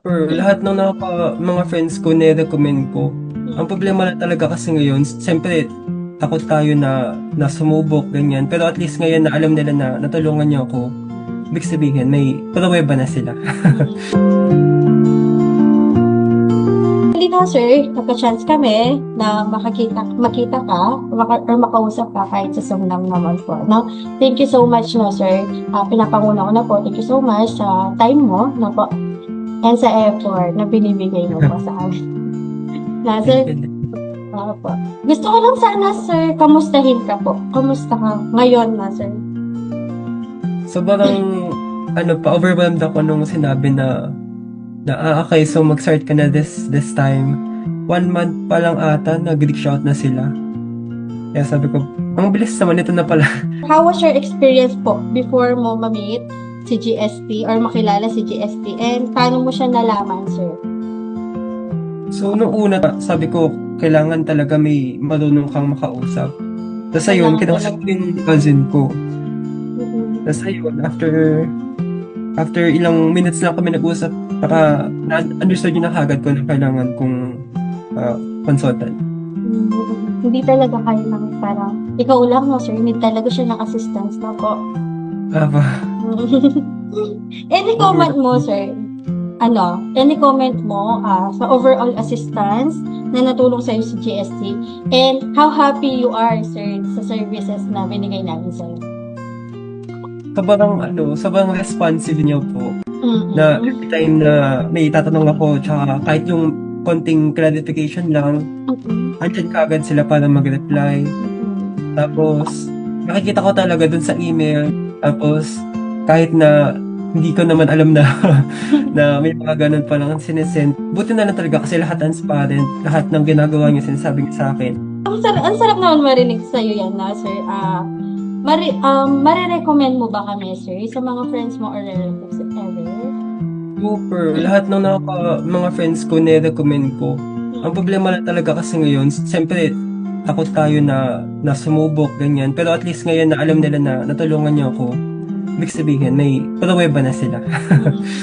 Or lahat ng mga friends ko ni-recommend ko. Ang problema lang talaga kasi ngayon, siyempre, takot tayo na sumubok, ganyan. Pero at least ngayon na alam nila na natulungan niyo ako, ibig sabihin, may pruweba na sila. Actually na, sir, nagka-chance kami na makita ka, or makausap ka kahit sa Zoom lang naman po, no? Thank you so much, no, sir. Pinapanguna ko na po, thank you so much sa time mo, no po, and sa effort na binibigay mo po sa amin. Na, sir, po. Gusto ko lang sana, sir, kamustahin ka po. Kamusta ka ngayon na, sir? Sobrang, overwhelmed ako nung sinabi na okay, so mag-start ka na this time. 1 month pa lang ata, nag-reach out na sila. Kaya sabi ko, ang bilis naman, ito na pala. How was your experience po before mo ma-meet si GST or makilala si GST, and paano mo siya nalaman, sir? So, nung una, sabi ko, kailangan talaga may marunong kang makausap. Tapos ayun, kinausap ko yung cousin ko. Tapos ayun, after ilang minutes lang kami nag-usap, para na-understood yun na kagad ko na kailangan kong consultant. Hindi talaga kayo ng parang, ikaw lang, no, sir? Need talaga siya ng assistance, no po? Any comment mo, sir? Any comment mo sa overall assistance na natulong sa'yo si GST, and how happy you are, sir, sa services na binigay namin sa'yo? Sobrang responsive niyo po. Na every time na may tatanong ako, tsaka kahit yung konting clarification lang, andyan kaagad sila para mag-reply. Tapos, nakikita ko talaga dun sa email. Tapos, kahit na hindi ko naman alam na na may mga ganun pa lang sinesend. Buti na lang talaga kasi lahat transparent. Lahat ng ginagawa niyo sinasabi niyo sa akin. Ang sarap naman marinig sa'yo yan, na, sir. Marirecommend mo ba kami, sir, sa mga friends mo or relatives ever? Super. Lahat ng mga friends ko ni-recommend ko. Ang problema lang talaga kasi ngayon, siyempre, takot tayo na sumubok, ganyan. Pero at least ngayon na alam nila na natulungan niyo ako, ibig sabihin, may pruweba na sila.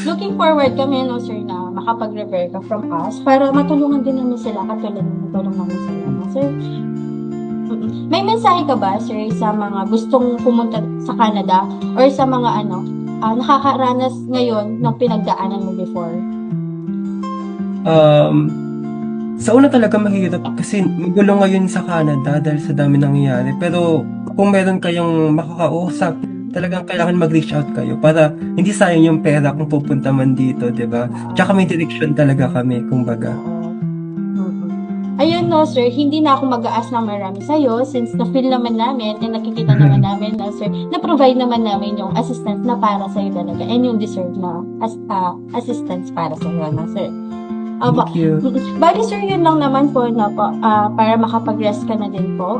Looking forward kami, no, sir, na makapag-refer ka from us para matulungan din namin sila katulad ng tulong namin sila, no, sir. May mensahe ka ba, sir, sa mga gustong pumunta sa Canada or sa mga nakakaranas ngayon ng pinagdaanan mo before? Sa una talaga mahirap kasi magulo ngayon sa Canada dahil sa dami nangyayari. Pero kung meron kayong makakausap, talagang kailangan mag-reach out kayo para hindi sayang yung pera kung pupunta man dito, di ba? Tsaka may direction talaga kami, kumbaga. Ayun, no, sir, hindi na ako mag-aas ng marami sa'yo since na-feel naman namin and nakikita naman namin na, sir, na-provide naman namin yung assistance na para sa'yo talaga and yung deserve na assistance para sa'yo, no, sir. Thank you. Bali, sir, yun lang naman po, no, po, para makapag-rest ka na din po.